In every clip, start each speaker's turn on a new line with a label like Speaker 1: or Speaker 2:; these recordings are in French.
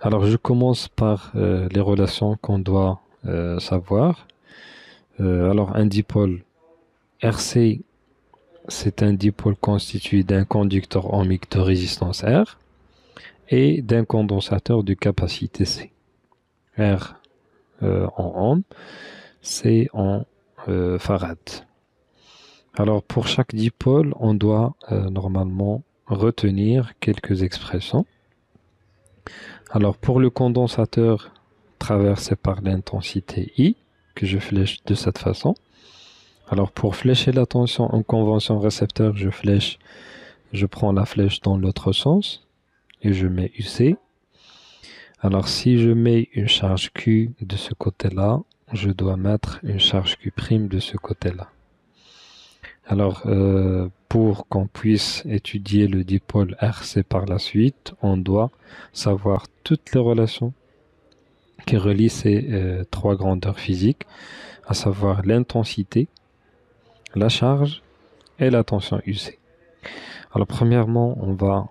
Speaker 1: Alors, je commence par les relations qu'on doit savoir. Alors, un dipôle RC, c'est un dipôle constitué d'un conducteur ohmique de résistance R et d'un condensateur de capacité C. R en ohm, C en farad. Alors, pour chaque dipôle, on doit normalement retenir quelques expressions. Alors, pour le condensateur traversé par l'intensité I, que je flèche de cette façon. Alors, pour flécher la tension en convention récepteur, je prends la flèche dans l'autre sens et je mets UC. Alors, si je mets une charge Q de ce côté-là, je dois mettre une charge Q' de ce côté-là. Alors, pour qu'on puisse étudier le dipôle RC par la suite, on doit savoir toutes les relations qui relient ces trois grandeurs physiques, à savoir l'intensité, la charge et la tension UC. Alors, premièrement, on va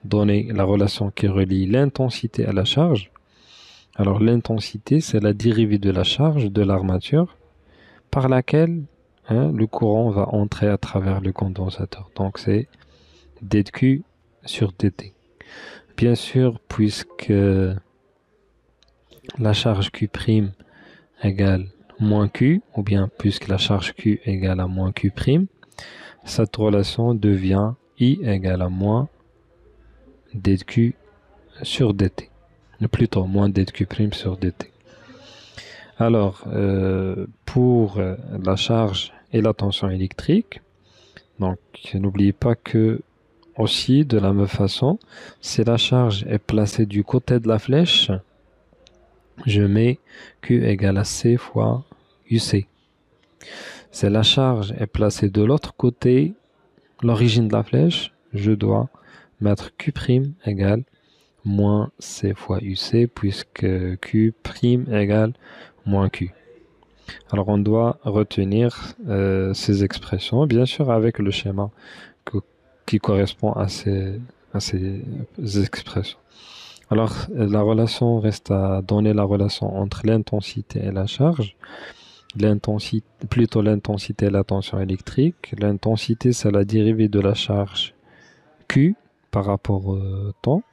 Speaker 1: donner la relation qui relie l'intensité à la charge. Alors, l'intensité, c'est la dérivée de la charge de l'armature par laquelle le courant va entrer à travers le condensateur. Donc, c'est dQ sur dt. Bien sûr, puisque la charge Q' égale moins Q, ou bien puisque la charge Q égale à moins Q', cette relation devient I égale à moins dQ sur dt. Plutôt moins dQ' sur dt. Alors, pour la charge et la tension électrique, donc n'oubliez pas que aussi de la même façon, si la charge est placée du côté de la flèche, je mets Q égale à C fois UC. Si la charge est placée de l'autre côté, l'origine de la flèche, je dois mettre Q' égale moins C fois UC, puisque Q' égale moins Q. Alors on doit retenir ces expressions, bien sûr avec le schéma qui correspond à ces expressions. Alors la relation reste à donner la relation entre l'intensité et la charge. Plutôt l'intensité et la tension électrique. L'intensité, c'est la dérivée de la charge Q par rapport au temps.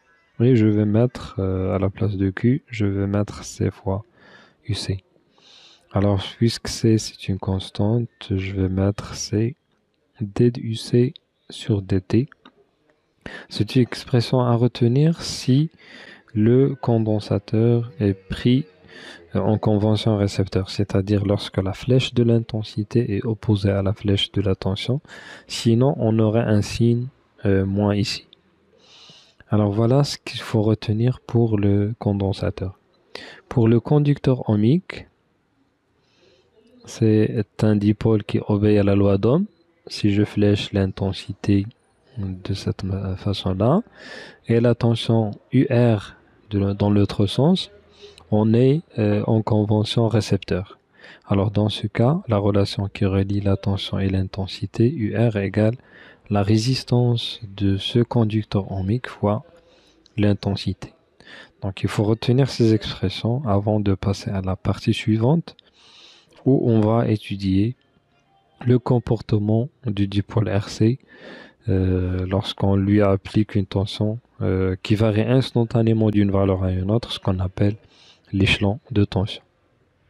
Speaker 1: Et je vais mettre, à la place de Q, je vais mettre C fois UC. Alors, puisque C, c'est une constante, je vais mettre C dUC sur dt. C'est une expression à retenir si le condensateur est pris en convention récepteur, c'est-à-dire lorsque la flèche de l'intensité est opposée à la flèche de la tension. Sinon, on aurait un signe moins ici. Alors voilà ce qu'il faut retenir pour le condensateur. Pour le conducteur ohmique, c'est un dipôle qui obéit à la loi d'Ohm. Si je flèche l'intensité de cette façon-là, et la tension UR dans l'autre sens, on est en convention récepteur. Alors dans ce cas, la relation qui relie la tension et l'intensité UR égale la résistance de ce conducteur ohmique fois l'intensité. Donc il faut retenir ces expressions avant de passer à la partie suivante où on va étudier le comportement du dipôle RC lorsqu'on lui applique une tension qui varie instantanément d'une valeur à une autre, ce qu'on appelle l'échelon de tension.